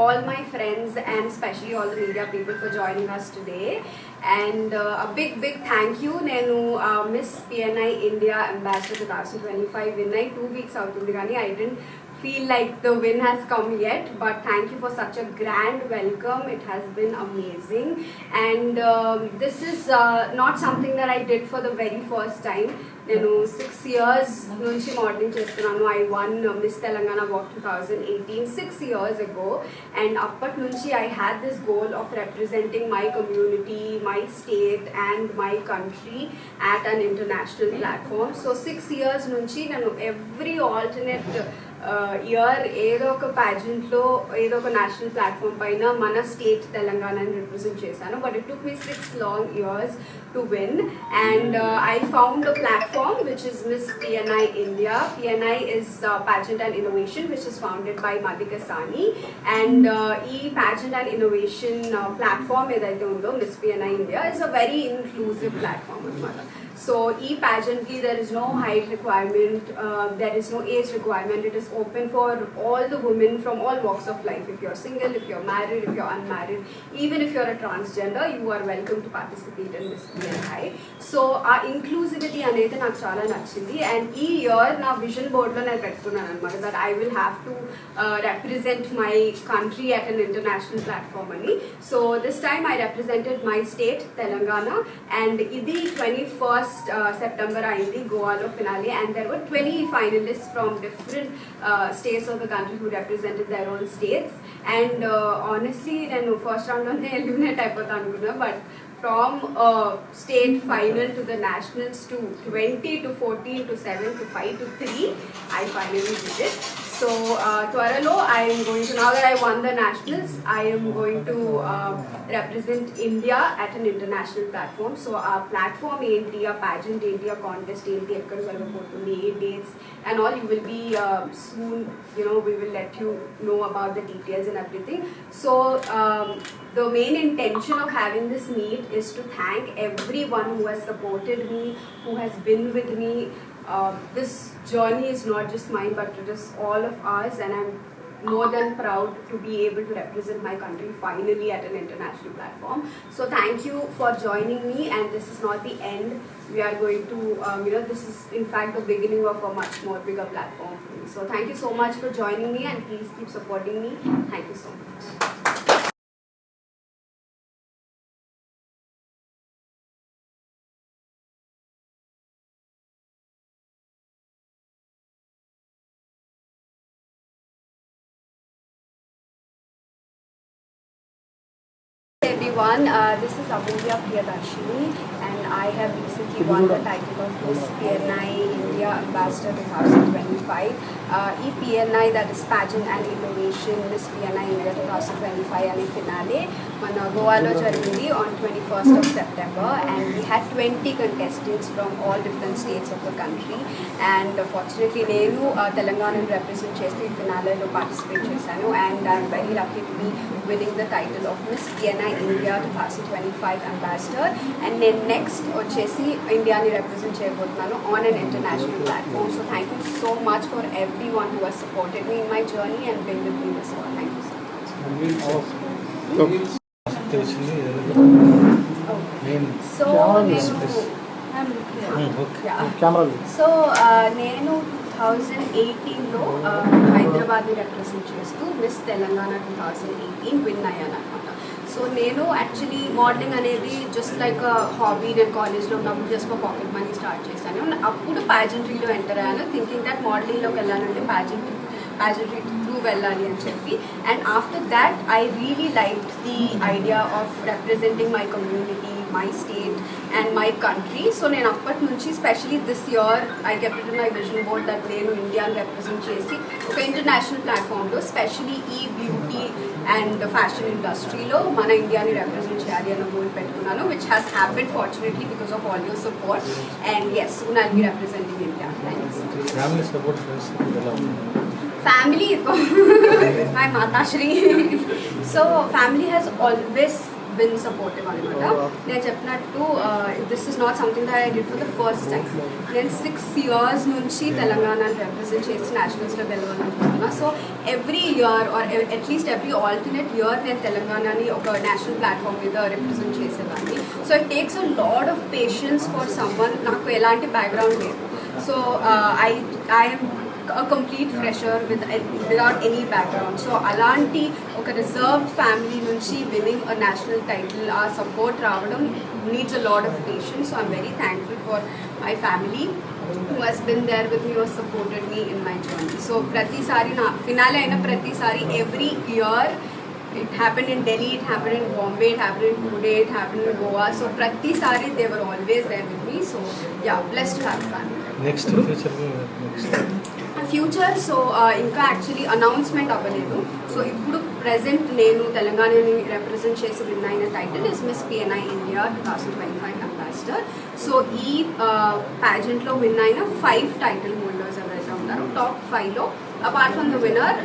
all my friends and especially all the media people for joining us today. And a big thank you. Nenu Miss PNI India Ambassador 2025 win 2 weeks అవుతుంది కానీ I didn't feel like the win has come yet, but thank you for such a grand welcome. It has been amazing, and this is not something that I did for the very first time. నేను 6 years నుంచి modelling చేస్తున్నాను. I won Miss Telangana Walk 2018 6 years ago, and అప్పటి నుంచి I had this goal of representing my community, my state and my country at an international platform. So 6 years నుంచి నేను every alternate year ఏదో ఒక ప్యాజెంట్లో ఏదో ఒక national platform పైన మన స్టేట్ తెలంగాణని రిప్రజెంట్ చేశాను. But it took me 6 long years to win, and I found a platform which is Miss PNI India. PNI is Pageant and Innovation, which is founded by Madhika Sani, and e Pageant and Innovation platform ఏదైతే ఉందో Miss PNI India is a very inclusive platform అన్నమాట. So e-pageant ki there is no height requirement, there is no age requirement. It is open for all the women from all walks of life. If you're single, if you're married, if you're unmarried, even if you're a transgender, you are welcome to participate in Miss PNI. So our inclusivity అనేది నాకు చాలా నచ్చింది, and ఈ year నా vision బోర్డ్లో నేను పెట్టుకున్నాను అనమాట that I will have to represent my country at an international platform అని. So this time I represented my state Telangana, and ఇది 21st September అయింది గోవాలో finale, and there were 20 finalists from different states of the country who represented their own states. And honestly నేను first రౌండ్లోనే eliminate అయిపోతాను అనుకున్నా, but from state final to the nationals to 20 to 14 to 7 to 5 to 3, I finally did it. So Twaralo, I am going to, now that I won the nationals, I am going to represent India at an international platform. So our platform enti, our pageant enti, our contest enti, ekkada jaragabotundi, dates and all, you will be soon, you know, we will let you know about the details and everything. So the main intention of having this meet is to thank everyone who has supported me, who has been with me. This journey is not just mine, but it is all of ours, and I'm more than proud to be able to represent my country finally at an international platform. So thank you for joining me, and this is not the end. We are going to, this is in fact the beginning of a much more bigger platform for me. So thank you so much for joining me, and please keep supporting me. Thank you so much. Everyone, this is Amulya Priyadarshini, and I have recently won the title of Miss PNI India Ambassador 2025. PNI, that is Pageant and Innovation Miss PNI India 2025 and finale మన గోవాలో జరిగింది on 21st of September, and we had 20 contestants from all different states of the country, and fortunately నేను తెలంగాణను represent చేస్తూ ఈ ఫినాలేలో participate చేశాను, and I'm very lucky to be winning the title of Miss PNI India 2025 Ambassador. And నేను next వచ్చేసి ఇండియాని represent చేయబోతున్నాను on an international platform. So thank you so much for everyone who has supported me in my journey and been with me this far. Thank you so much. So నేను 2018లో హైదరాబాద్ని represent చేస్తూ miss Telangana 2018 win అయ్యాను అనమాట. So నేను actually modelling అనేది just like hobby, నేను కాలేజ్లో ఉన్నప్పుడు just for pocket money start చేశాను. అప్పుడు ప్యాజెంట్రీలో ఎంటర్ అయ్యాను, థింకింగ్ దట్ మోడలింగ్లోకి వెళ్ళాలంటే ప్యాజెంట్రీ త్రూ వెళ్ళాలి అని చెప్పి. And after that I really like the idea of representing my community, my state and my country. So నేను అప్పటి నుంచి especially this year I kept it in my vision board that నేను ఇండియాని represent చేసి ఒక ఇంటర్నేషనల్ ప్లాట్ఫామ్లో especially ఈ beauty and fashion ఇండస్ట్రీలో మన ఇండియాని రిప్రజెంట్ చేయాలి అన్న గోల్ పెట్టుకున్నాను, which has happened fortunately because of all your support. And yes, soon I'll be representing India. Family, my Matashri. So family has always been supportive అనమాట. నేను చెప్పినట్టు this is not something that I did for the first time. నేను 6 years నుంచి తెలంగాణని represent చేసి నేషనల్స్లో గెలవాలనుకుంటున్నా. So every year or at least every alternate year నేను తెలంగాణని ఒక నేషనల్ ప్లాట్ఫామ్ మీద రిప్రజెంట్ చేసేదాన్ని. So it takes a lot of patience for someone. నాకు ఎలాంటి బ్యాక్గ్రౌండ్ లేదు. So I'm a complete fresher without any background. So alanti oka reserved family nunchi winning a national title, our support raavadam needs a lot of patience. So I'm very thankful for my family who has been there with me, who has supported me in my journey. So prati sari na finale aina prati sari every year it happened in Delhi, it happened in Bombay, it happened in Pune, it happened in Goa. So prati sari they were always there with me. So yeah, blessed to have family. Next future so ఇంకా actually announcement అవ్వలేదు. సో ఇప్పుడు present నేను తెలంగాణని represent చేసి win అయిన title is miss PNI India 2025 ambassador. So ఈ ప్యాజెంట్లో విన్ అయిన 5 టైటిల్ హోల్డర్స్ ఎవరైతే ఉంటారో టాప్ 5లో apart from the winner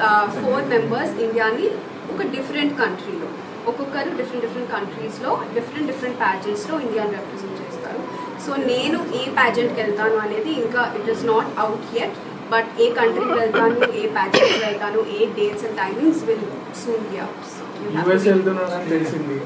4 members ఇండియాని ఒక డిఫరెంట్ కంట్రీలో ఒక్కొక్కరు డిఫరెంట్ కంట్రీస్లో డిఫరెంట్ ప్యాజెంట్స్లో ఇండియాని రిప్రజెంట్ చేస్తారు. సో నేను ఏ ప్యాజెంట్కి వెళ్తాను అనేది ఇంకా it is not out yet. But ఏ కంట్రీకి వెళ్తాను, ఏ ప్యాజెంట్కి వెళ్తాను, ఏ dates and timings will soon be out. US వెళ్తున్నానని తెలిసింది.